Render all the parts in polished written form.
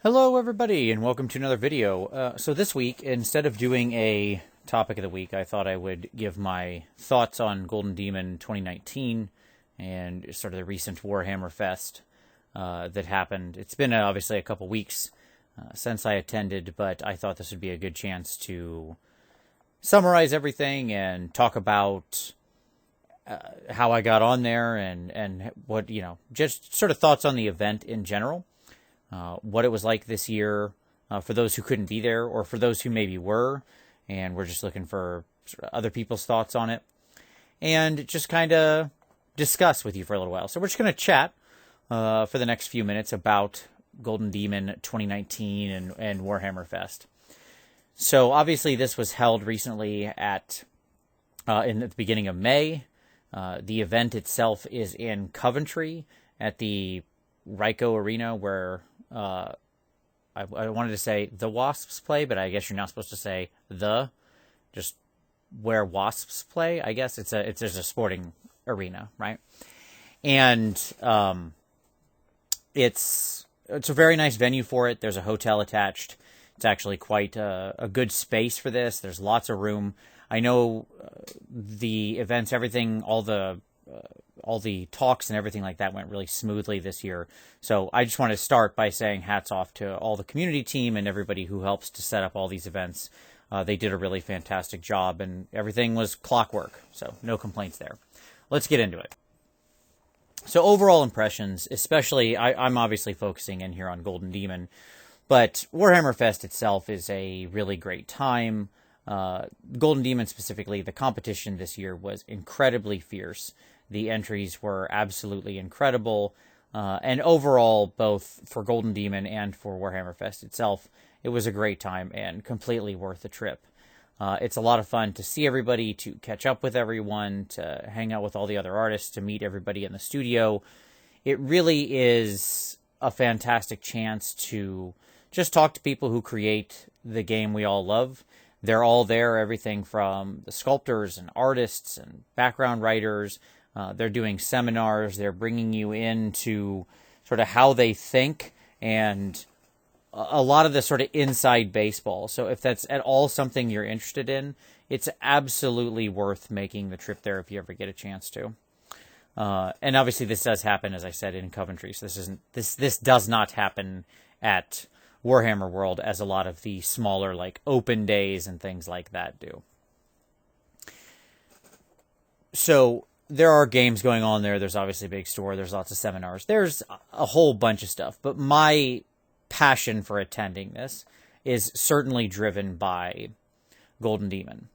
Hello everybody and welcome to another video. So this week, instead of doing a topic of the week, I thought I would give my thoughts on Golden Demon 2019 and sort of the recent Warhammer Fest that happened. It's been obviously a couple weeks since I attended, but I thought this would be a good chance to summarize everything and talk about how I got on there and what, just sort of thoughts on the event in general. What it was like this year for those who couldn't be there or for those who maybe were, and we're just looking for sort of other people's thoughts on it, and just kind of discuss with you for a little while. So we're just going to chat for the next few minutes about Golden Demon 2019 and Warhammer Fest. So obviously this was held recently at in the beginning of May. The event itself is in Coventry at the Ryko Arena, where I wanted to say the Wasps play, but I guess you're not supposed to say just where Wasps play. I guess it's a sporting arena, right? And it's a very nice venue for it. There's a hotel attached. It's actually quite a good space for this. There's lots of room. I know the events, everything, all the talks and everything like that went really smoothly this year. So I just want to start by saying hats off to all the community team and everybody who helps to set up all these events. They did a really fantastic job, and everything was clockwork, so no complaints there. Let's get into it. So overall impressions, especially, I'm obviously focusing in here on Golden Demon, but Warhammer Fest itself is a really great time. Golden Demon specifically, the competition this year was incredibly fierce. The entries were absolutely incredible, and overall, both for Golden Demon and for Warhammer Fest itself, it was a great time and completely worth the trip. It's a lot of fun to see everybody, to catch up with everyone, to hang out with all the other artists, to meet everybody in the studio. It really is a fantastic chance to just talk to people who create the game we all love. They're all there, everything from the sculptors and artists and background writers. They're doing seminars. They're bringing you into sort of how they think and a lot of the sort of inside baseball. So if that's at all something you're interested in, it's absolutely worth making the trip there if you ever get a chance to. And obviously this does happen, as I said, in Coventry. So this does not happen at Warhammer World as a lot of the smaller like open days and things like that do. So there are games going on there. There's obviously a big store. There's lots of seminars. There's a whole bunch of stuff. But my passion for attending this is certainly driven by Golden Demon.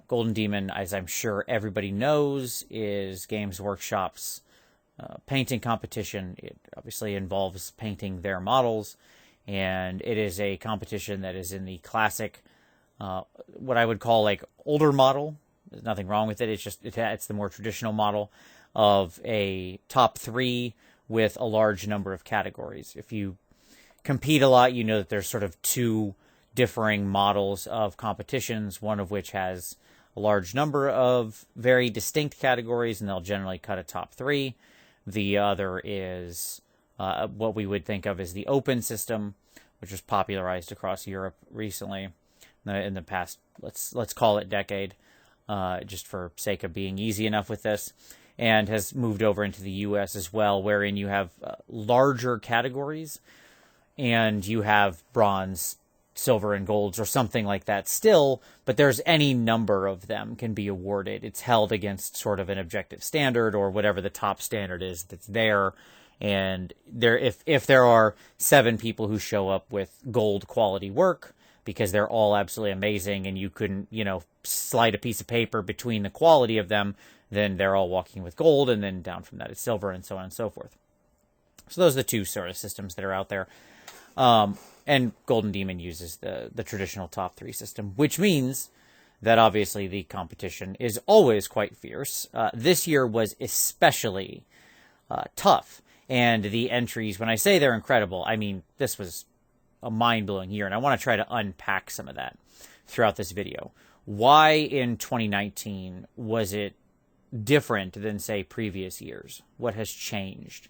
Golden Demon, as I'm sure everybody knows, is Games Workshop's painting competition. It obviously involves painting their models, and it is a competition that is in the classic, what I would call like older model. There's nothing wrong with it. It's just it's the more traditional model of a top 3 with a large number of categories. If you compete a lot, you know that there's sort of 2 differing models of competitions, one of which has a large number of very distinct categories, and they'll generally cut a top 3. The other is what we would think of as the open system, which was popularized across Europe recently in the past, let's call it decade. Just for sake of being easy enough with this, and has moved over into the U.S. as well, wherein you have larger categories, and you have bronze, silver, and golds, or something like that still, but there's any number of them can be awarded. It's held against sort of an objective standard, or whatever the top standard is that's there, and if there are 7 people who show up with gold quality work, because they're all absolutely amazing, and you couldn't, slide a piece of paper between the quality of them, then they're all walking with gold, and then down from that it's silver, and so on and so forth. So those are the 2 sort of systems that are out there. And Golden Demon uses the traditional top 3 system, which means that obviously the competition is always quite fierce. This year was especially tough, and the entries, when I say they're incredible, I mean this was a mind-blowing year, and I want to try to unpack some of that throughout this video. Why in 2019 was it different than, say, previous years? What has changed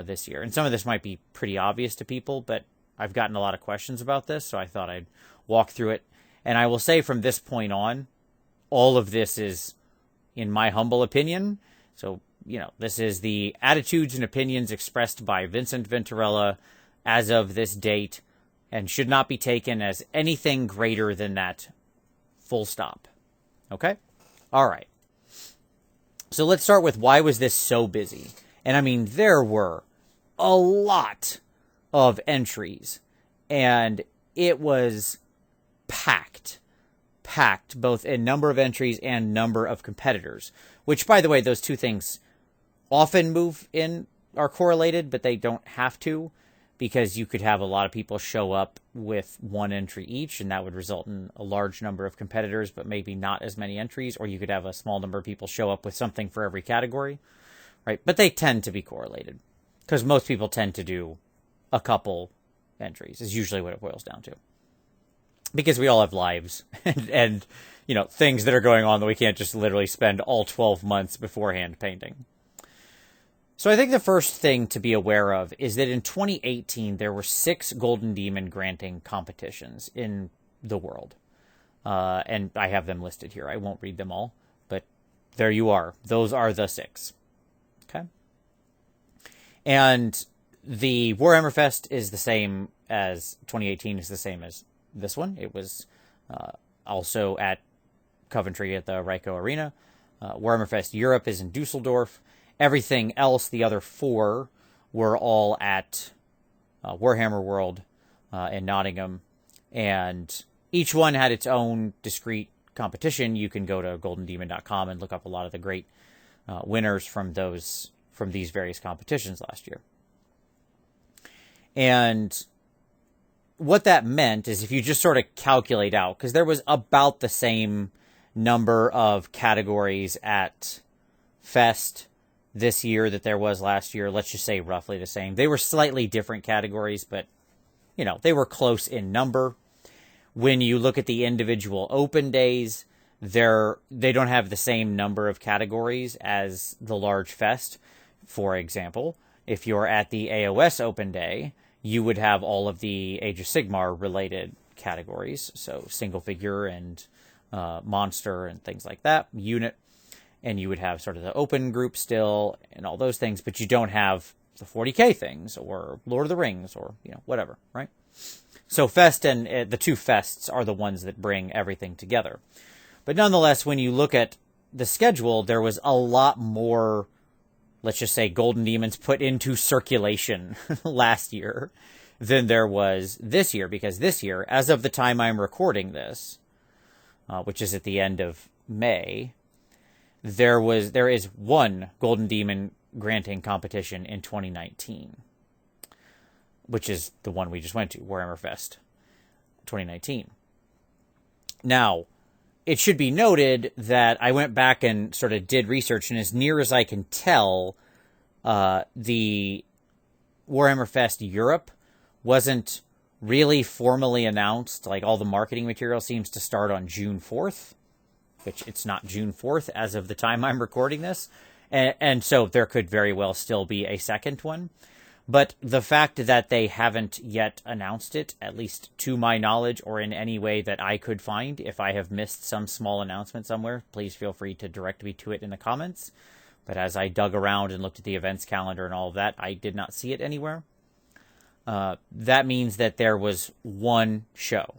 this year? And some of this might be pretty obvious to people, but I've gotten a lot of questions about this, so I thought I'd walk through it. And I will say from this point on, all of this is, in my humble opinion, so, this is the attitudes and opinions expressed by Vincent Venturella as of this date, and should not be taken as anything greater than that, full stop. Okay? All right. So let's start with, why was this so busy? And I mean, there were a lot of entries, and it was packed both in number of entries and number of competitors, which, by the way, those two things often are correlated, but they don't have to, because you could have a lot of people show up with one entry each, and that would result in a large number of competitors, but maybe not as many entries, or you could have a small number of people show up with something for every category, right? But they tend to be correlated, because most people tend to do a couple entries, is usually what it boils down to. Because we all have lives and things that are going on that we can't just literally spend all 12 months beforehand painting. So I think the first thing to be aware of is that in 2018, there were 6 Golden Demon granting competitions in the world. And I have them listed here. I won't read them all, but there you are. Those are the 6. Okay? And the Warhammer Fest is the same as 2018, is the same as this one. It was also at Coventry at the Ryko Arena. Warhammer Fest Europe is in Dusseldorf. Everything else, the other 4, were all at Warhammer World in Nottingham. And each one had its own discrete competition. You can go to goldendemon.com and look up a lot of the great winners from these various competitions last year. And what that meant is, if you just sort of calculate out, because there was about the same number of categories at Fest this year that there was last year, let's just say roughly the same. They were slightly different categories, but, they were close in number. When you look at the individual open days, they don't have the same number of categories as the large Fest. For example, if you're at the AOS open day, you would have all of the Age of Sigmar related categories. So single figure and monster and things like that, unit. And you would have sort of the open group still and all those things, but you don't have the 40K things or Lord of the Rings or, whatever, right? So Fest and the 2 Fests are the ones that bring everything together. But nonetheless, when you look at the schedule, there was a lot more, let's just say, Golden Demons put into circulation last year than there was this year. Because this year, as of the time I'm recording this, which is at the end of May, there is 1 Golden Demon granting competition in 2019, which is the one we just went to, Warhammer Fest 2019. Now, it should be noted that I went back and sort of did research, and as near as I can tell, the Warhammer Fest Europe wasn't really formally announced. Like, all the marketing material seems to start on June 4th, which it's not June 4th as of the time I'm recording this. And so there could very well still be a second one. But the fact that they haven't yet announced it, at least to my knowledge, or in any way that I could find, if I have missed some small announcement somewhere, please feel free to direct me to it in the comments. But as I dug around and looked at the events calendar and all of that, I did not see it anywhere. That means that there was 1 show.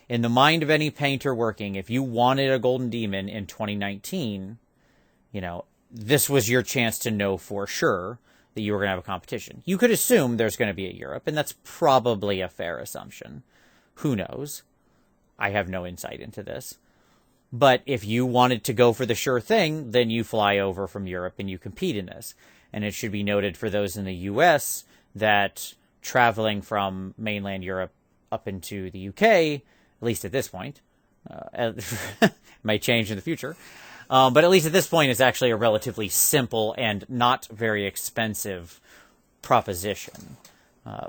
In the mind of any painter working, if you wanted a Golden Demon in 2019, this was your chance to know for sure that you were going to have a competition. You could assume there's going to be a Europe, and that's probably a fair assumption. Who knows? I have no insight into this. But if you wanted to go for the sure thing, then you fly over from Europe and you compete in this. And it should be noted for those in the US that traveling from mainland Europe up into the UK, at least at this point, might change in the future, but at least at this point, it's actually a relatively simple and not very expensive proposition.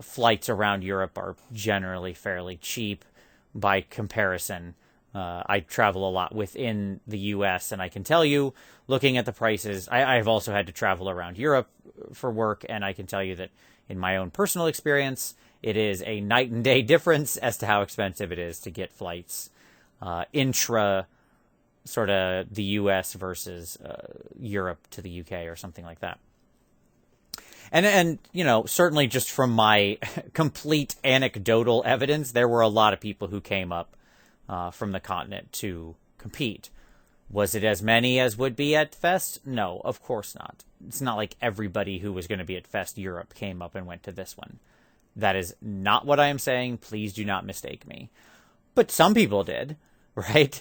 Flights around Europe are generally fairly cheap by comparison. I travel a lot within the US, and I can tell you, looking at the prices, I've also had to travel around Europe for work, and I can tell you that in my own personal experience, It is a night and day difference as to how expensive it is to get flights intra sort of the US versus Europe to the UK or something like that. And you know, certainly just from my complete anecdotal evidence, there were a lot of people who came up from the continent to compete. Was it as many as would be at Fest? No, of course not. It's not like everybody who was going to be at Fest Europe came up and went to this one. That is not what I am saying. Please do not mistake me. But some people did, right?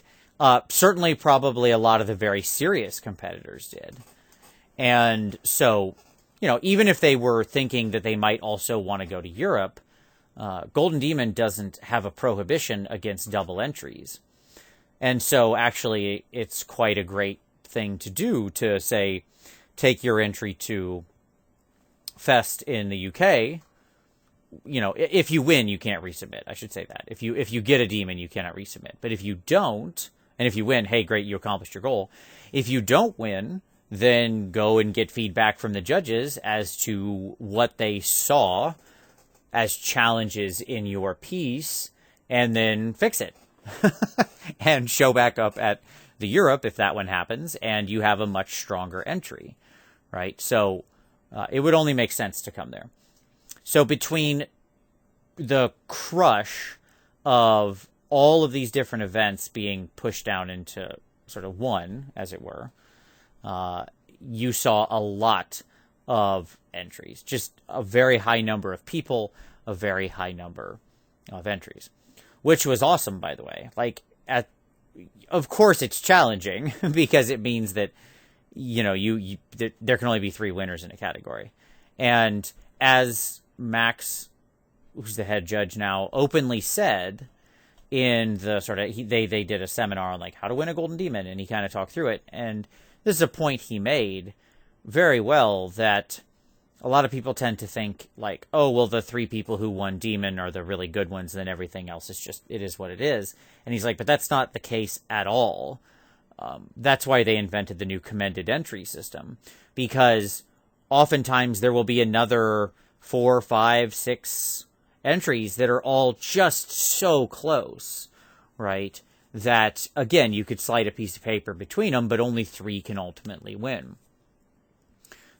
Certainly, probably a lot of the very serious competitors did. And so, you know, even if they were thinking that they might also want to go to Europe, Golden Demon doesn't have a prohibition against double entries. And so actually it's quite a great thing to do to say, take your entry to Fest in the UK. You know, if you win, you can't resubmit. I should say that. If you get a demon, you cannot resubmit. But if you don't, and if you win, hey, great, you accomplished your goal. If you don't win, then go and get feedback from the judges as to what they saw as challenges in your piece, and then fix it. And show back up at the Europe if that one happens, and you have a much stronger entry, right? So it would only make sense to come there. So between the crush of all of these different events being pushed down into sort of one, as it were, you saw a lot of entries, just a very high number of people, a very high number of entries, which was awesome, by the way. Like, of course it's challenging because it means that, you know, there can only be 3 winners in a category. And as Max, who's the head judge now, openly said in the sort of, they did a seminar on like how to win a Golden Demon, and he kind of talked through it. And this is a point he made very well, that a lot of people tend to think like, oh, well, the 3 people who won Demon are the really good ones, and then everything else is just, it is what it is. And he's like, but that's not the case at all. That's why they invented the new commended entry system, because oftentimes there will be another 4, 5, 6 entries that are all just so close, right? That, again, you could slide a piece of paper between them, but only 3 can ultimately win.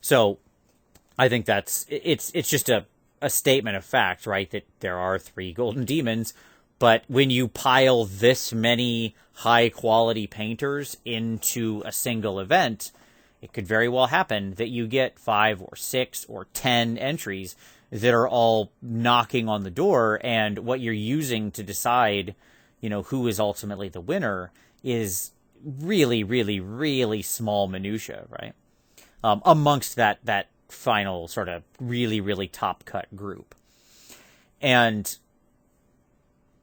So I think it's just a statement of fact, right? That there are 3 Golden Demons, but when you pile this many high-quality painters into a single event, it could very well happen that you get 5 or 6 or 10 entries that are all knocking on the door, and what you're using to decide, you know, who is ultimately the winner is really, really, really small minutia, right? Amongst that final sort of really, really top-cut group. And,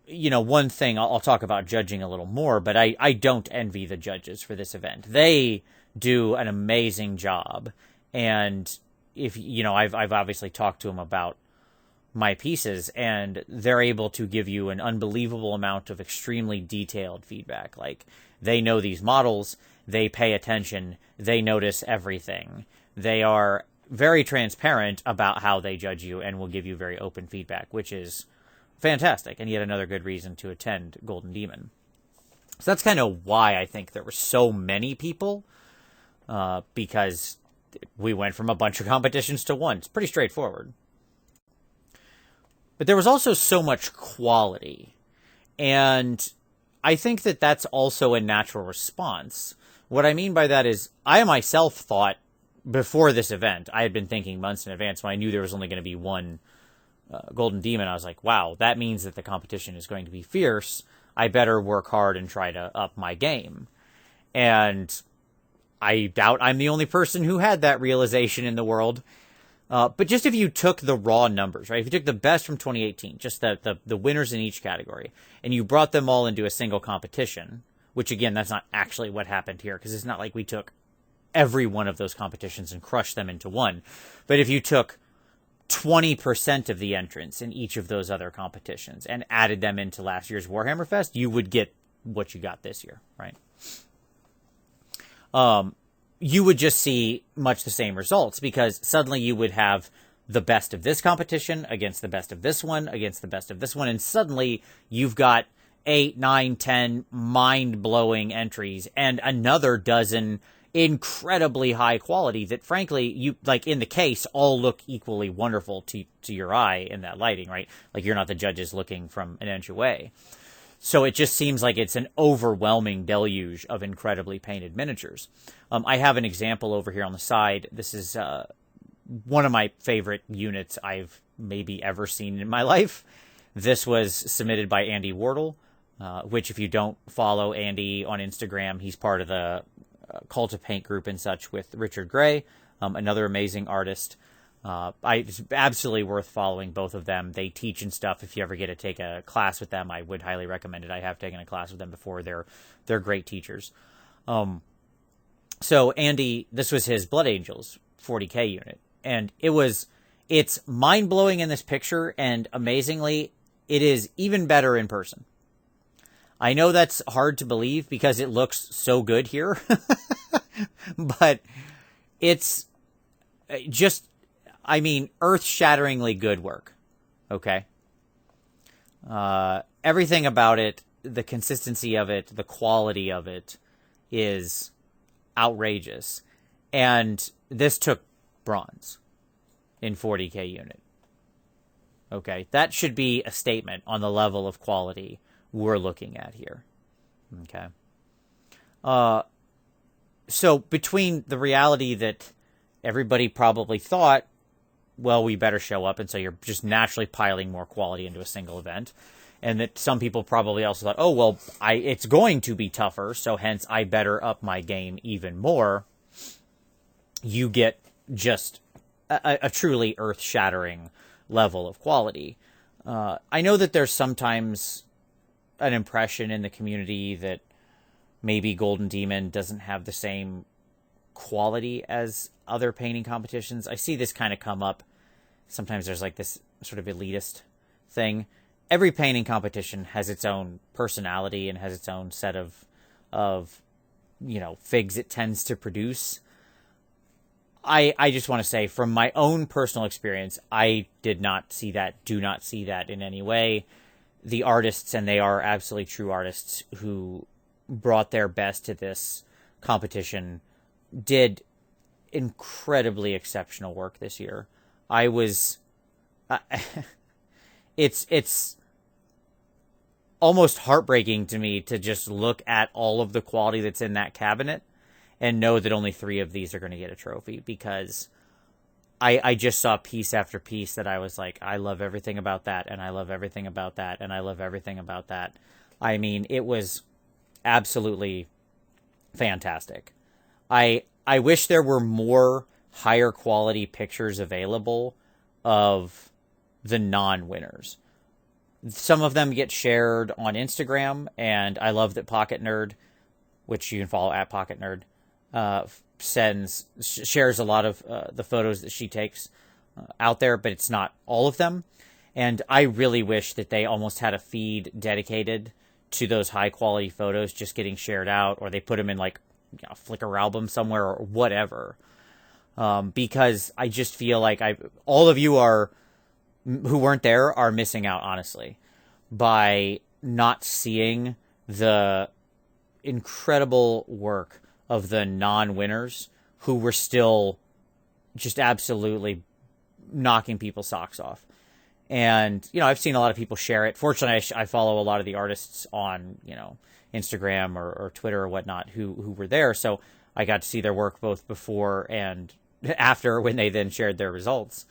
you know, one thing, I'll talk about judging a little more, but I don't envy the judges for this event. They do an amazing job. And if, you know, I've obviously talked to them about my pieces, and they're able to give you an unbelievable amount of extremely detailed feedback. Like, they know these models, they pay attention, they notice everything. They are very transparent about how they judge you and will give you very open feedback, which is fantastic, and yet another good reason to attend Golden Demon. So that's kind of why I think there were so many people, because we went from a bunch of competitions to one. It's pretty straightforward. But there was also so much quality, and I think that that's also a natural response. What I mean by that is, I myself thought, before this event, I had been thinking months in advance when I knew there was only going to be one Golden Demon. I was like, wow, that means that the competition is going to be fierce. I better work hard and try to up my game. And I doubt I'm the only person who had that realization in the world. But just if you took the raw numbers, right? If you took the best from 2018, just the winners in each category, and you brought them all into a single competition, which again, that's not actually what happened here, because it's not like we took every one of those competitions and crushed them into one. But if you took 20% of the entrants in each of those other competitions and added them into last year's Warhammer Fest, you would get what you got this year, right? You would just see much the same results, because suddenly you would have the best of this competition against the best of this one against the best of this one, and suddenly you've got 8, 9, 10 mind-blowing entries and another dozen incredibly high quality that, frankly, you like in the case all look equally wonderful to your eye in that lighting, right? Like you're not the judges looking from an inch away. So it just seems like it's an overwhelming deluge of incredibly painted miniatures. I have an example over here on the side. This is one of my favorite units I've maybe ever seen in my life. This was submitted by Andy Wardle, which if you don't follow Andy on Instagram, he's part of the Cult of Paint group and such with Richard Gray, another amazing artist. It's absolutely worth following both of them. They teach and stuff. If you ever get to take a class with them, I would highly recommend it. I have taken a class with them before. They're great teachers. So Andy, this was his Blood Angels 40K unit, and it's mind-blowing in this picture, and amazingly, it is even better in person. I know that's hard to believe because it looks so good here, but it's just, I mean, earth-shatteringly good work, okay? Everything about it, the consistency of it, the quality of it is outrageous. And this took bronze in 40K unit. Okay, that should be a statement on the level of quality we're looking at here. Okay. So between the reality that everybody probably thought, well, we better show up, and so you're just naturally piling more quality into a single event, and that some people probably also thought, oh, well, it's going to be tougher, so hence I better up my game even more, you get just a truly earth-shattering level of quality. I know that there's sometimes an impression in the community that maybe Golden Demon doesn't have the same quality as other painting competitions. I see this kind of come up. Sometimes there's like this sort of elitist thing. Every painting competition has its own personality and has its own set of figs it tends to produce. I just want to say, from my own personal experience, I did not see that, do not see that in any way. The artists, and they are absolutely true artists who brought their best to this competition, did incredibly exceptional work this year. It's almost heartbreaking to me to just look at all of the quality that's in that cabinet and know that only 3 of these are going to get a trophy, because I just saw piece after piece that I was like, I love everything about that, and I love everything about that, and I love everything about that. I mean, it was absolutely fantastic. I wish there were more higher quality pictures available of the non-winners. Some of them get shared on Instagram, and I love that Pocket Nerd, which you can follow at Pocket Nerd, shares a lot of the photos that she takes out there, but it's not all of them. And I really wish that they almost had a feed dedicated to those high quality photos just getting shared out, or they put them in like a Flickr album somewhere or whatever. Because I just feel like all of you who weren't there are missing out, honestly, by not seeing the incredible work of the non-winners who were still just absolutely knocking people's socks off. And, I've seen a lot of people share it. Fortunately, I follow a lot of the artists on, Instagram or Twitter or whatnot who were there. So I got to see their work both before and after, when they then shared their results.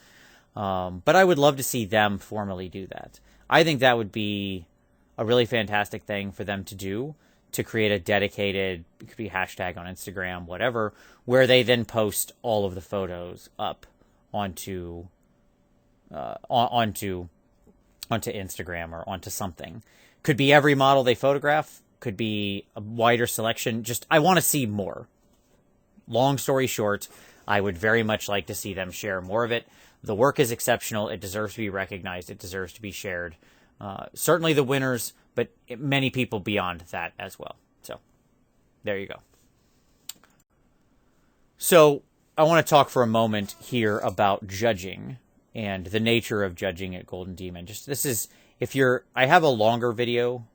But I would love to see them formally do that. I think that would be a really fantastic thing for them to do, to create a dedicated, it could be hashtag on Instagram, whatever, where they then post all of the photos up onto Instagram or onto something. Could be every model they photograph, could be a wider selection. Just, I want to see more. Long story short, I would very much like to see them share more of it. The work is exceptional. It deserves to be recognized. It deserves to be shared. Certainly the winners, but many people beyond that as well. So there you go. So I want to talk for a moment here about judging and the nature of judging at Golden Demon. I have a longer video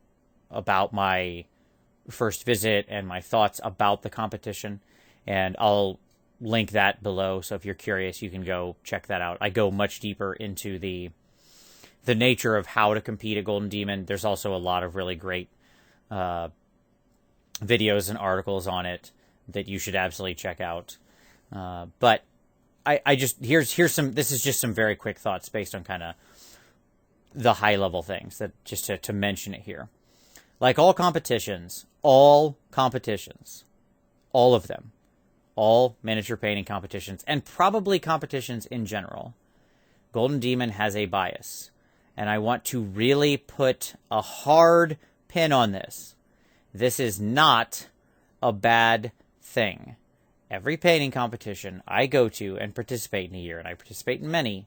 about my first visit and my thoughts about the competition, and I'll link that below. So if you're curious, you can go check that out. I go much deeper into the nature of how to compete at Golden Demon. There's also a lot of really great videos and articles on it that you should absolutely check out. But I just here's some. This is just some very quick thoughts based on kind of the high level things that just to mention it here. Like all competitions, all of them, all miniature painting competitions, and probably competitions in general, Golden Demon has a bias. And I want to really put a hard pin on this. This is not a bad thing. Every painting competition I go to and participate in a year, and I participate in many,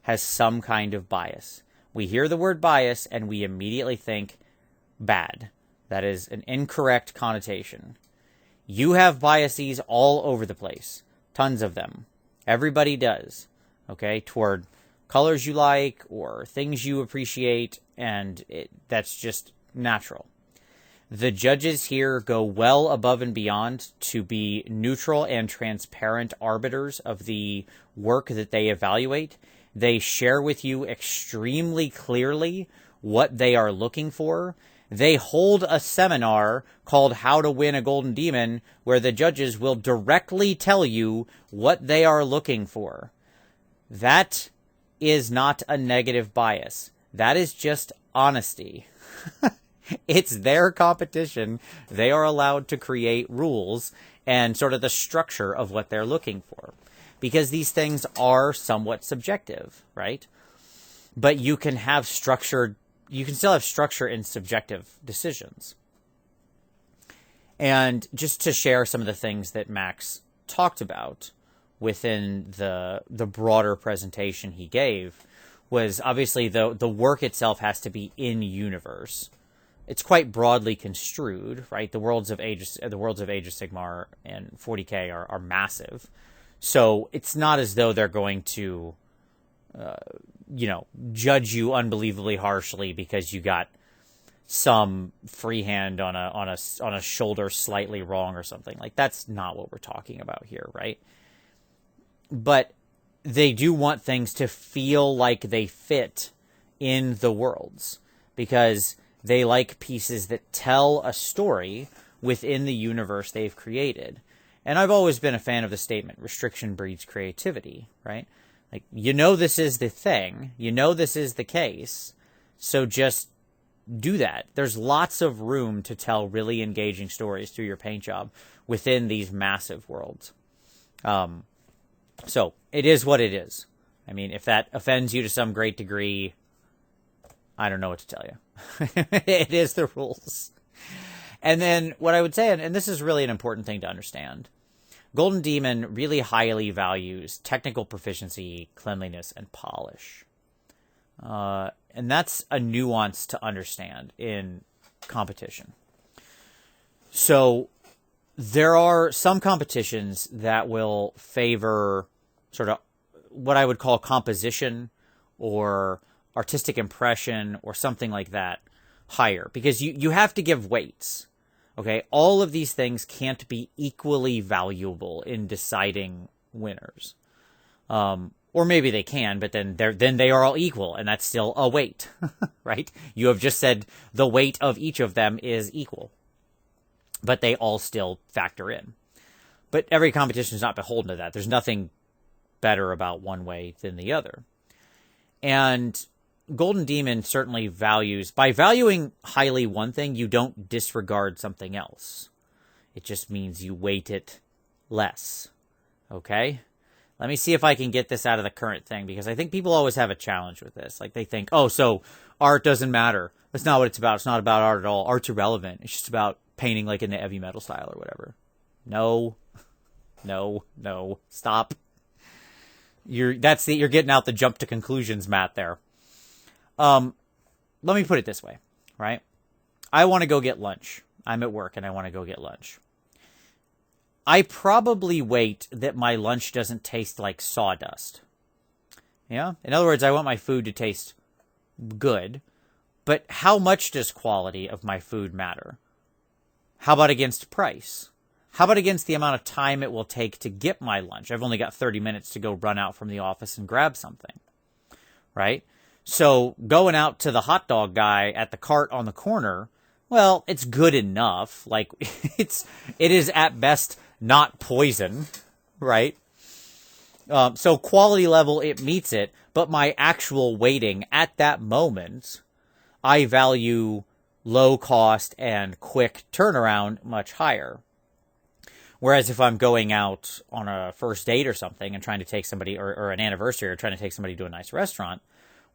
has some kind of bias. We hear the word bias and we immediately think bad. That is an incorrect connotation. You have biases all over the place. Tons of them. Everybody does. Okay? Toward colors you like or things you appreciate, and that's just natural. The judges here go well above and beyond to be neutral and transparent arbiters of the work that they evaluate. They share with you extremely clearly what they are looking for. They hold a seminar called How to Win a Golden Demon, where the judges will directly tell you what they are looking for. That is not a negative bias. That is just honesty. It's their competition. They are allowed to create rules and sort of the structure of what they're looking for. Because these things are somewhat subjective, right? But you can still have structure in subjective decisions. And just to share some of the things that Max talked about within the broader presentation he gave was obviously the work itself has to be in universe. It's quite broadly construed, right? The worlds of Age of Sigmar and 40K are massive. So it's not as though they're going to, judge you unbelievably harshly because you got some freehand on a shoulder slightly wrong or something. Like, that's not what we're talking about here, right? But they do want things to feel like they fit in the worlds, because they like pieces that tell a story within the universe they've created. And I've always been a fan of the statement, restriction breeds creativity, right? Like, this is the thing. This is the case. So just do that. There's lots of room to tell really engaging stories through your paint job within these massive worlds. So it is what it is. I mean, if that offends you to some great degree, I don't know what to tell you. It is the rules. And then what I would say, and this is really an important thing to understand, Golden Demon really highly values technical proficiency, cleanliness, and polish. And that's a nuance to understand in competition. So there are some competitions that will favor sort of what I would call composition or artistic impression or something like that higher, because you have to give weights. Okay, all of these things can't be equally valuable in deciding winners. Or maybe they can, but then they are all equal, and that's still a weight, right? You have just said the weight of each of them is equal, but they all still factor in. But every competition is not beholden to that. There's nothing better about one way than the other. And Golden Demon certainly values, by valuing highly one thing, you don't disregard something else. It just means you weight it less. Okay? Let me see if I can get this out of the current thing, because I think people always have a challenge with this. Like, they think, oh, so art doesn't matter. That's not what it's about. It's not about art at all. Art's irrelevant. It's just about painting like in the heavy metal style or whatever. No. Stop. You're getting out the jump to conclusions, Matt, there. Let me put it this way, right? I want to go get lunch. I'm at work and I want to go get lunch. I probably wait that my lunch doesn't taste like sawdust. Yeah? In other words, I want my food to taste good, but how much does quality of my food matter? How about against price? How about against the amount of time it will take to get my lunch? I've only got 30 minutes to go run out from the office and grab something, right? So going out to the hot dog guy at the cart on the corner, well, it's good enough. Like it is at best not poison, right? So quality level, it meets it, but my actual waiting at that moment, I value low cost and quick turnaround much higher. Whereas if I'm going out on a first date or something and trying to take somebody, or an anniversary, or trying to take somebody to a nice restaurant,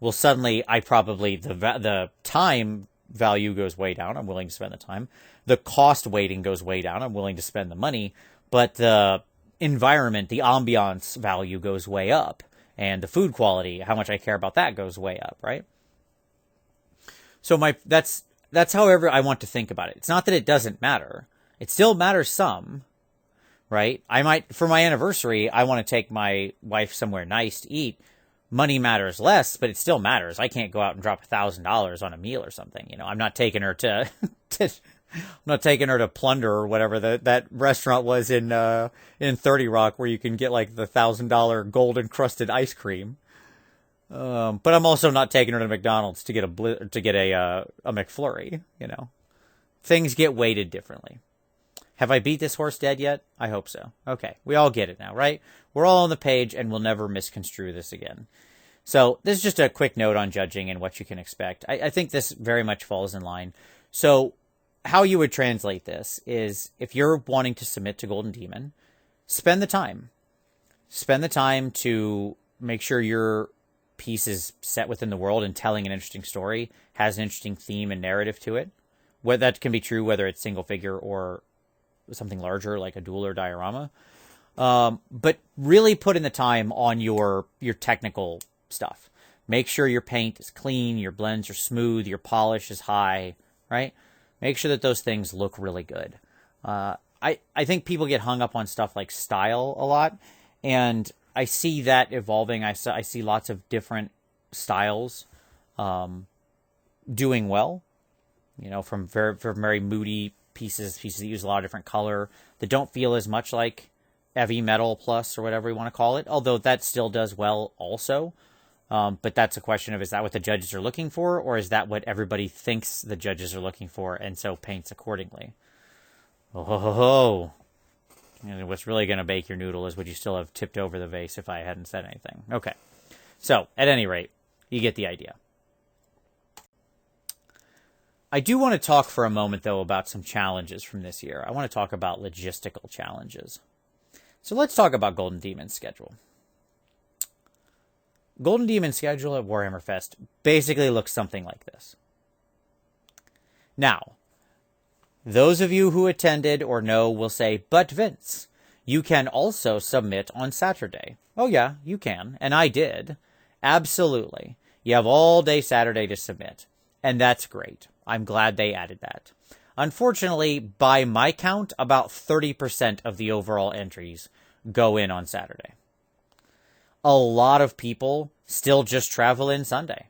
well, suddenly I probably, the time value goes way down. I'm willing to spend the time. The cost waiting goes way down. I'm willing to spend the money. But the environment, the ambiance value goes way up. And the food quality, how much I care about that, goes way up, right? So that's however I want to think about it. It's not that it doesn't matter. It still matters some, right? I might, for my anniversary, I want to take my wife somewhere nice to eat. Money matters less, but it still matters. I can't go out and drop $1,000 on a meal or something. You know, I'm not taking her to, I'm not taking her to Plunder or whatever that restaurant was in 30 Rock where you can get like the $1,000 gold encrusted ice cream. But I'm also not taking her to McDonald's to get a McFlurry. You know, things get weighted differently. Have I beat this horse dead yet? I hope so. Okay, we all get it now, right? We're all on the page, and we'll never misconstrue this again. So this is just a quick note on judging and what you can expect. I think this very much falls in line. So how you would translate this is, if you're wanting to submit to Golden Demon, spend the time. Spend the time to make sure your piece is set within the world and telling an interesting story, has an interesting theme and narrative to it. Whether that can be true, whether it's single figure or something larger like a duel or diorama. But really put in the time on your technical stuff. Make sure your paint is clean, your blends are smooth, your polish is high, right? Make sure that those things look really good. I think people get hung up on stuff like style a lot, and I see that evolving. I see lots of different styles doing well, you know, from very moody pieces that use a lot of different color, that don't feel as much like heavy metal plus or whatever you want to call it, although that still does well also. But that's a question of, is that what the judges are looking for, or is that what everybody thinks the judges are looking for and so paints accordingly? Oh. And what's really going to bake your noodle is, would you still have tipped over the vase if I hadn't said anything? Okay. So, at any rate, you get the idea. I do want to talk for a moment, though, about some challenges from this year. I want to talk about logistical challenges. So let's talk about Golden Demon's schedule. Golden Demon's schedule at Warhammer Fest basically looks something like this. Now, those of you who attended or know will say, but Vince, you can also submit on Saturday. Oh yeah, you can, and I did. Absolutely. You have all day Saturday to submit, and that's great. I'm glad they added that. Unfortunately, by my count, about 30% of the overall entries go in on Saturday. A lot of people still just travel in Sunday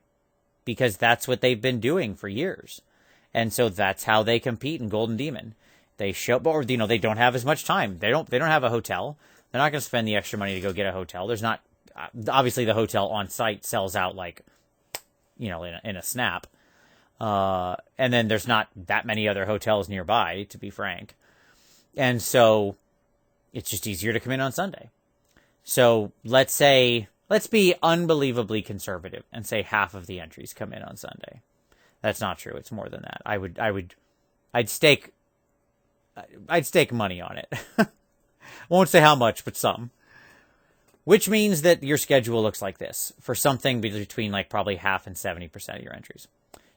because that's what they've been doing for years. And so that's how they compete in Golden Demon. They show, or, you know, they don't have as much time. They don't have a hotel. They're not going to spend the extra money to go get a hotel. There's not, obviously the hotel on site sells out like, you know, in a snap. And then there's not that many other hotels nearby, to be frank. And so it's just easier to come in on Sunday. So let's be unbelievably conservative and say half of the entries come in on Sunday. That's not true. It's more than that. I'd stake money on it. Won't say how much, but some. Which means that your schedule looks like this for something between like probably half and 70% of your entries.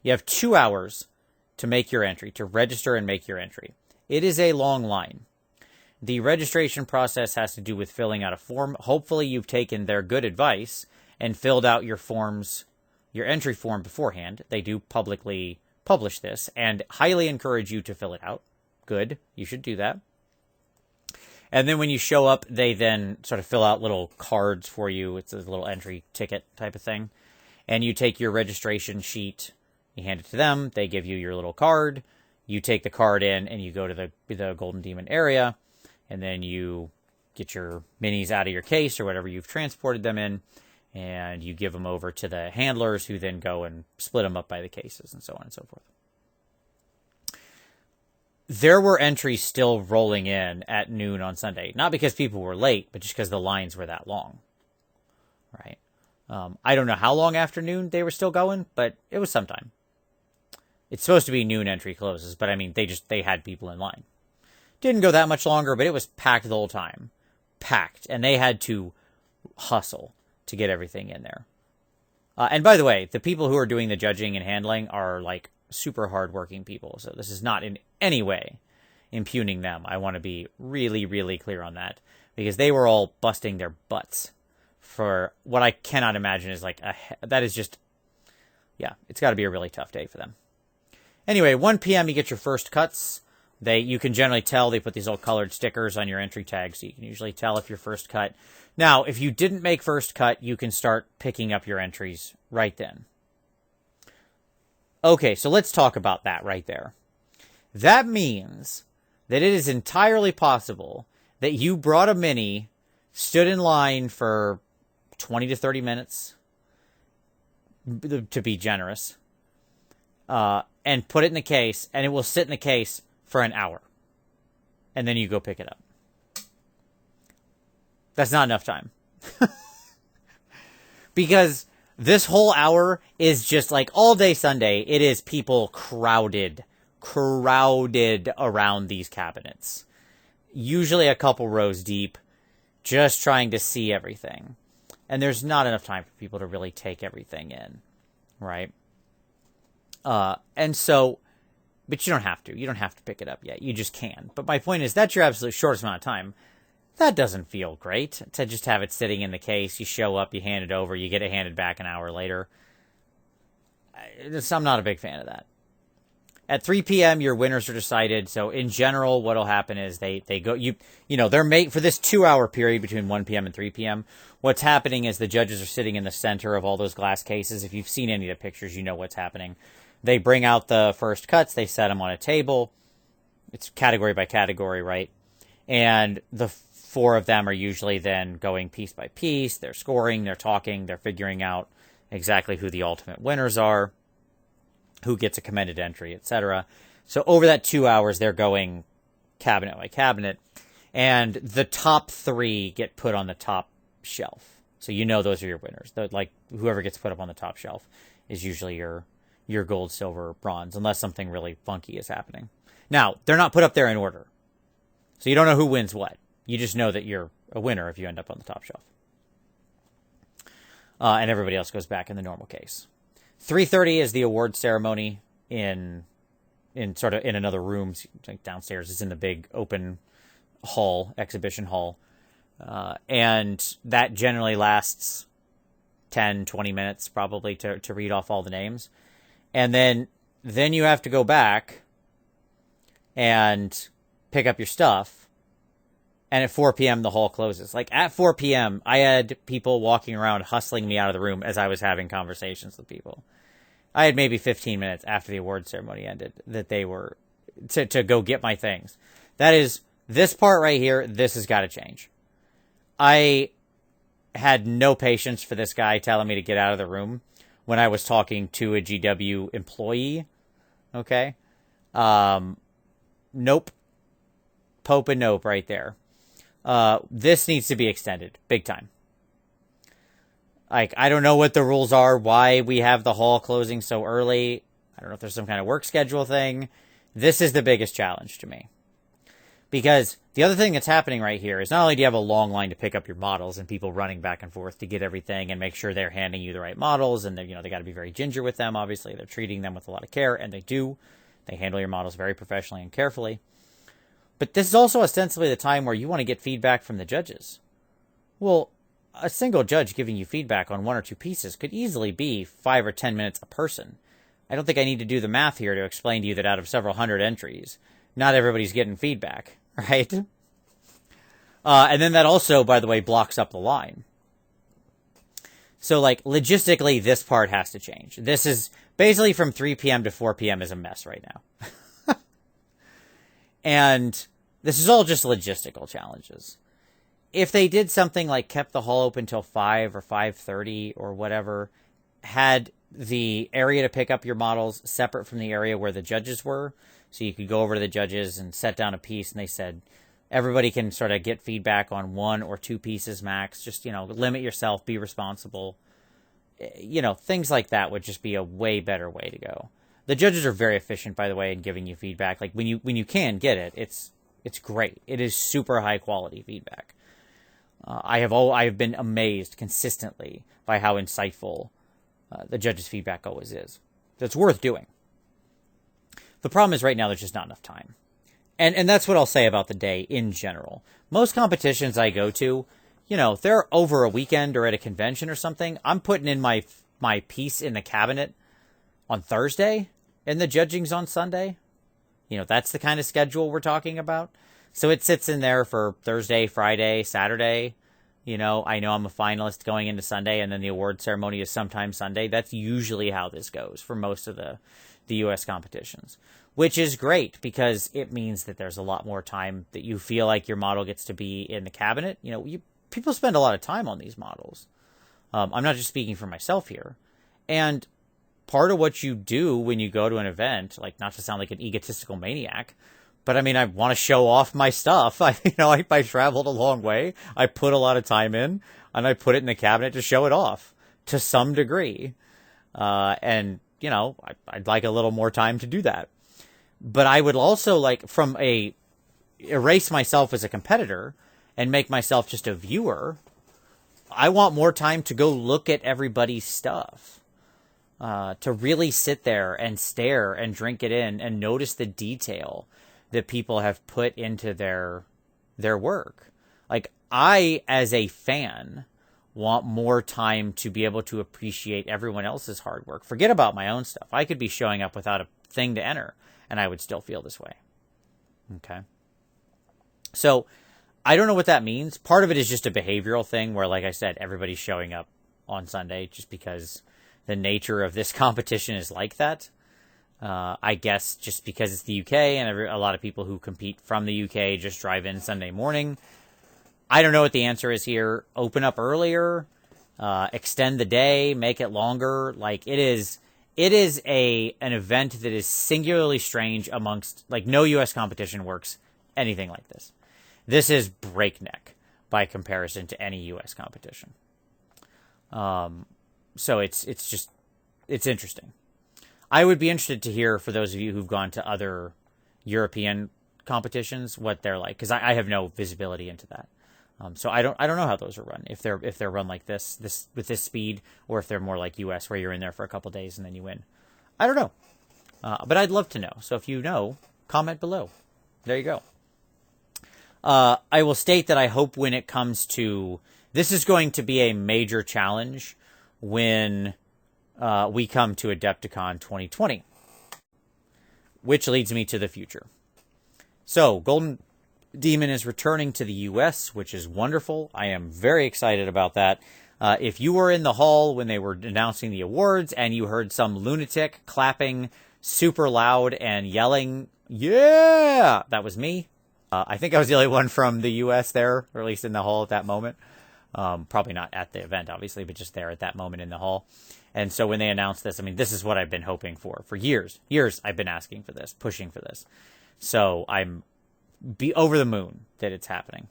You have 2 hours to make your entry, to register and make your entry. It is a long line. The registration process has to do with filling out a form. Hopefully you've taken their good advice and filled out your forms, your entry form beforehand. They do publicly publish this and highly encourage you to fill it out. Good. You should do that. And then when you show up, they then sort of fill out little cards for you. It's a little entry ticket type of thing. And you take your registration sheet, you hand it to them, they give you your little card, you take the card in, and you go to the Golden Demon area, and then you get your minis out of your case or whatever you've transported them in, and you give them over to the handlers who then go and split them up by the cases and so on and so forth. There were entries still rolling in at noon on Sunday. Not because people were late, but just because the lines were that long. Right? I don't know how long after noon they were still going, but it was sometime. It's supposed to be noon entry closes, but I mean, they had people in line. Didn't go that much longer, but it was packed the whole time. Packed. And they had to hustle to get everything in there. And by the way, the people who are doing the judging and handling are like super hardworking people. So this is not in any way impugning them. I want to be really, really clear on that, because they were all busting their butts for what I cannot imagine is like that is just, yeah, it's got to be a really tough day for them. Anyway, 1 p.m. you get your first cuts. You can generally tell they put these little colored stickers on your entry tag, so you can usually tell if you're first cut. Now, if you didn't make first cut, you can start picking up your entries right then. Okay, so let's talk about that right there. That means that it is entirely possible that you brought a mini, stood in line for 20 to 30 minutes, to be generous, and put it in the case, and it will sit in the case for an hour. And then you go pick it up. That's not enough time. Because this whole hour is just like all day Sunday, it is people crowded around these cabinets. Usually a couple rows deep, just trying to see everything. And there's not enough time for people to really take everything in, right? And so, but you don't have to. You don't have to pick it up yet. You just can. But my point is, that's your absolute shortest amount of time. That doesn't feel great, to just have it sitting in the case. You show up, you hand it over, you get it handed back an hour later. I'm not a big fan of that. At 3 p.m., your winners are decided. So in general, what'll happen is they go, they're made for this 2-hour period between 1 p.m. and 3 p.m. What's happening is the judges are sitting in the center of all those glass cases. If you've seen any of the pictures, you know what's happening. They bring out the first cuts, they set them on a table. It's category by category, right? And the 4 of them are usually then going piece by piece. They're scoring, they're talking, they're figuring out exactly who the ultimate winners are, who gets a commended entry, etc. So over that 2 hours, they're going cabinet by cabinet, and the top 3 get put on the top shelf. So you know those are your winners. Like whoever gets put up on the top shelf is usually your gold, silver, bronze, unless something really funky is happening. Now, they're not put up there in order, so you don't know who wins what. You just know that you're a winner if you end up on the top shelf. And everybody else goes back in the normal case. 3:30 is the award ceremony in another room, like downstairs. It's in the big open hall, exhibition hall. And that generally lasts 10, 20 minutes probably to read off all the names. And then you have to go back and pick up your stuff. And at 4 p.m., the hall closes. Like, at 4 p.m., I had people walking around hustling me out of the room as I was having conversations with people. I had maybe 15 minutes after the award ceremony ended that they were to go get my things. That is, this part right here, this has got to change. I had no patience for this guy telling me to get out of the room when I was talking to a GW employee. Okay? Nope. Pope and nope right there. This needs to be extended. Big time. Like, I don't know what the rules are, why we have the hall closing so early. I don't know if there's some kind of work schedule thing. This is the biggest challenge to me. Because the other thing that's happening right here is not only do you have a long line to pick up your models and people running back and forth to get everything and make sure they're handing you the right models, and they got to be very ginger with them, obviously. They're treating them with a lot of care, and they do. They handle your models very professionally and carefully. But this is also ostensibly the time where you want to get feedback from the judges. Well, a single judge giving you feedback on 1 or 2 pieces could easily be 5 or 10 minutes a person. I don't think I need to do the math here to explain to you that out of several hundred entries, not everybody's getting feedback, right? And then that also, by the way, blocks up the line. So, like, logistically, this part has to change. This is basically from 3 p.m. to 4 p.m. is a mess right now. And this is all just logistical challenges. If they did something like kept the hall open till 5 or 5:30 or whatever, had the area to pick up your models separate from the area where the judges were, so you could go over to the judges and set down a piece, and they said everybody can sort of get feedback on 1 or 2 pieces max. Just, limit yourself, be responsible. Things like that would just be a way better way to go. The judges are very efficient, by the way, in giving you feedback. Like, when you can get it, it's great. It is super high quality feedback. I have been amazed consistently by how insightful the judges' feedback always is. So it's worth doing. The problem is right now there's just not enough time. And that's what I'll say about the day in general. Most competitions I go to, if they're over a weekend or at a convention or something, I'm putting in my piece in the cabinet on Thursday and the judging's on Sunday. That's the kind of schedule we're talking about. So it sits in there for Thursday, Friday, Saturday. I know I'm a finalist going into Sunday, and then the award ceremony is sometime Sunday. That's usually how this goes for most of the U.S. competitions, which is great because it means that there's a lot more time that you feel like your model gets to be in the cabinet. People spend a lot of time on these models. I'm not just speaking for myself here. And part of what you do when you go to an event, like, not to sound like an egotistical maniac, but I mean, I want to show off my stuff. I traveled a long way. I put a lot of time in, and I put it in the cabinet to show it off to some degree. I'd like a little more time to do that. But I would also like erase myself as a competitor and make myself just a viewer. I want more time to go look at everybody's stuff. To really sit there and stare and drink it in and notice the detail that people have put into their work. Like, I, as a fan, want more time to be able to appreciate everyone else's hard work. Forget about my own stuff. I could be showing up without a thing to enter, and I would still feel this way. Okay? So, I don't know what that means. Part of it is just a behavioral thing where, like I said, everybody's showing up on Sunday just because the nature of this competition is like that. I guess just because it's the UK and a lot of people who compete from the UK just drive in Sunday morning. I don't know what the answer is here. Open up earlier, extend the day, make it longer. Like, it is an event that is singularly strange amongst, like, no US competition works anything like this. This is breakneck by comparison to any US competition. So it's interesting. I would be interested to hear, for those of you who've gone to other European competitions, what they're like, because I have no visibility into that. So I don't know how those are run. If they're run like this with this speed, or if they're more like US, where you're in there for a couple days and then you win. I don't know, but I'd love to know. So if you know, comment below. There you go. I will state that I hope when it comes to this is going to be a major challenge when we come to Adepticon 2020, which leads me to the future. So, Golden Demon is returning to the U.S., which is wonderful. I am very excited about that. If you were in the hall when they were announcing the awards and you heard some lunatic clapping super loud and yelling, "Yeah!" That was me. I think I was the only one from the U.S. there, or at least in the hall at that moment. Probably not at the event, obviously, but just there at that moment in the hall. And so when they announced this, I mean, this is what I've been hoping for years. Years I've been asking for this, pushing for this. So I'm over the moon that it's happening.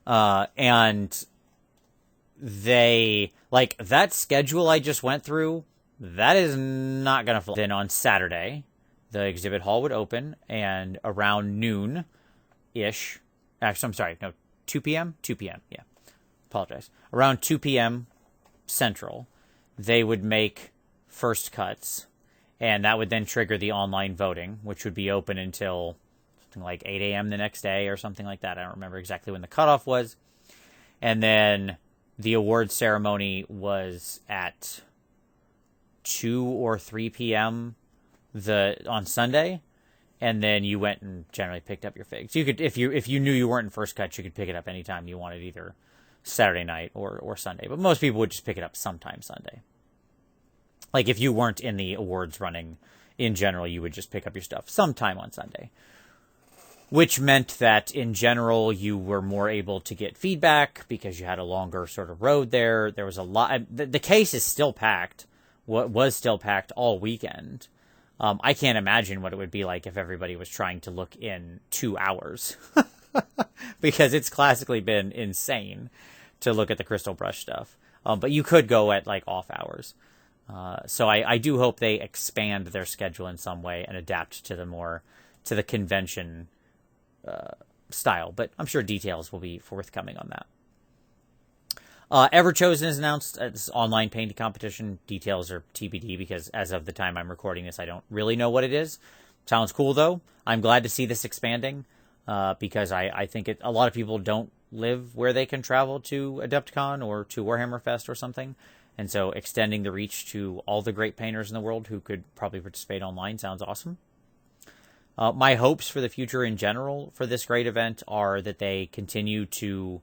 And they, like, that schedule I just went through, that is not going to fall. Then on Saturday, the exhibit hall would open, and around noon-ish, actually, I'm sorry, no, 2 p.m.? 2 p.m., yeah. Apologize. Around 2 p.m. Central, they would make first cuts, and that would then trigger the online voting, which would be open until something like 8 a.m. the next day or something like that. I don't remember exactly when the cutoff was. And then the award ceremony was at 2 or 3 p.m. on Sunday, and then you went and generally picked up your figs. You could, if you knew you weren't in first cut, you could pick it up anytime you wanted, either Saturday night or Sunday. But most people would just pick it up sometime Sunday. Like if you weren't in the awards running in general, you would just pick up your stuff sometime on Sunday. Which meant that in general you were more able to get feedback because you had a longer sort of road there. There was a lot. The case is still packed. What was still packed all weekend. I can't imagine what it would be like if everybody was trying to look in 2 hours. Because it's classically been insane to look at the crystal brush stuff. But you could go at like off hours. So I do hope they expand their schedule in some way and adapt to the convention style. But I'm sure details will be forthcoming on that. Everchosen is announced as online painting competition. Details are TBD because as of the time I'm recording this, I don't really know what it is. Sounds cool though. I'm glad to see this expanding because I think a lot of people don't live where they can travel to Adepticon or to Warhammer Fest or something. And so extending the reach to all the great painters in the world who could probably participate online sounds awesome. My hopes for the future in general for this great event are that they continue to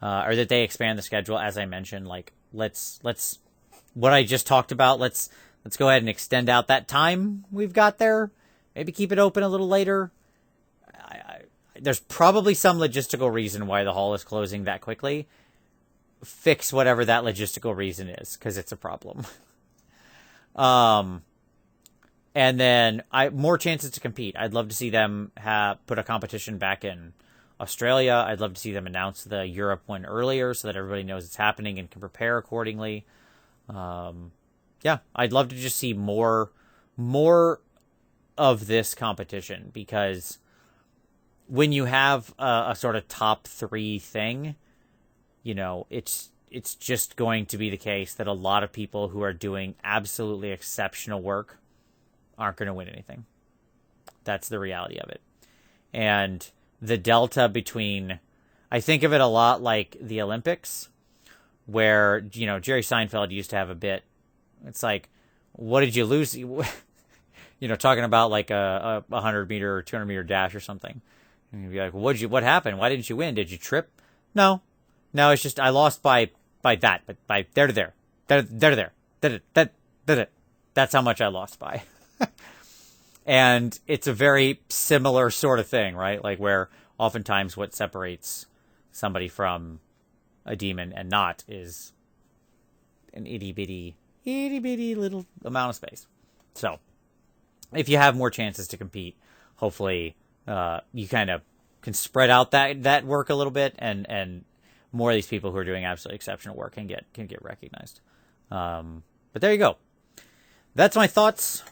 or that they expand the schedule, as I mentioned. Like let's what I just talked about. Let's go ahead and extend out that time we've got there. Maybe keep it open a little later. There's probably some logistical reason why the hall is closing that quickly. Fix whatever that logistical reason is, because it's a problem. And then more chances to compete. I'd love to see them put a competition back in Australia. I'd love to see them announce the Europe one earlier so that everybody knows it's happening and can prepare accordingly. Yeah, I'd love to just see more of this competition, because when you have a sort of top 3 thing, you know, it's just going to be the case that a lot of people who are doing absolutely exceptional work aren't going to win anything. That's the reality of it. And the delta between, I think of it a lot like the Olympics, where, you know, Jerry Seinfeld used to have a bit. It's like, what did you lose? You know, talking about like a 100-meter or 200-meter dash or something. And you'd be like, what happened? Why didn't you win? Did you trip? No, it's just I lost by that, but by there to there. That's how much I lost by. And it's a very similar sort of thing, right? Like where oftentimes what separates somebody from a demon and not is an itty bitty little amount of space. So if you have more chances to compete, hopefully you kind of can spread out that work a little bit, and more of these people who are doing absolutely exceptional work can get recognized. But there you go. That's my thoughts.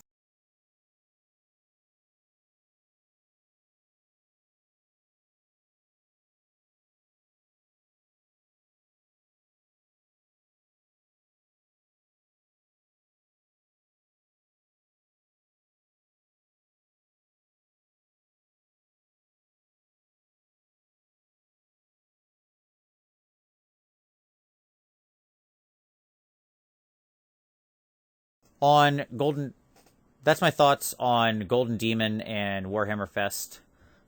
That's my thoughts on Golden Demon and Warhammer Fest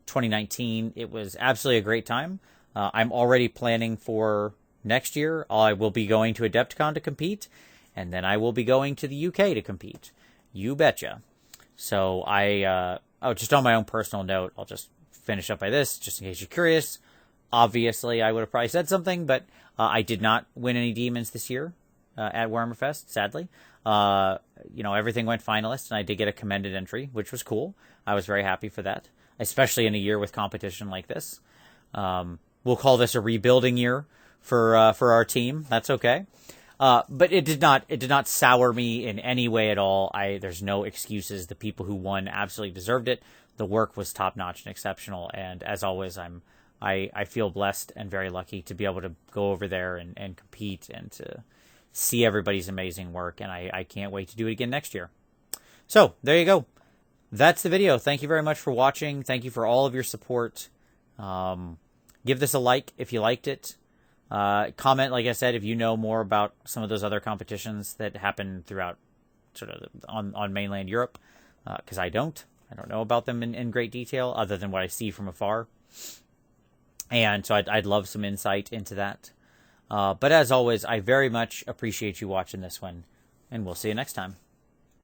2019. It was absolutely a great time. I'm already planning for next year. I will be going to Adepticon to compete, and then I will be going to the UK to compete. You betcha. So just on my own personal note, I'll just finish up by this, just in case you're curious. Obviously, I would have probably said something, but I did not win any demons this year at Warhammer Fest, sadly. Everything went finalist, and I did get a commended entry, which was cool. I was very happy for that, especially in a year with competition like this. We'll call this a rebuilding year for our team. That's okay. But it did not sour me in any way at all. There's no excuses. The people who won absolutely deserved it. The work was top notch and exceptional. And as always, I feel blessed and very lucky to be able to go over there and compete and to see everybody's amazing work, and I can't wait to do it again next year. So, there you go. That's the video. Thank you very much for watching. Thank you for all of your support. Give this a like if you liked it. Comment, like I said, if you know more about some of those other competitions that happen throughout sort of on mainland Europe, because I don't. I don't know about them in great detail other than what I see from afar. And so I'd love some insight into that. But as always, I very much appreciate you watching this one, and we'll see you next time.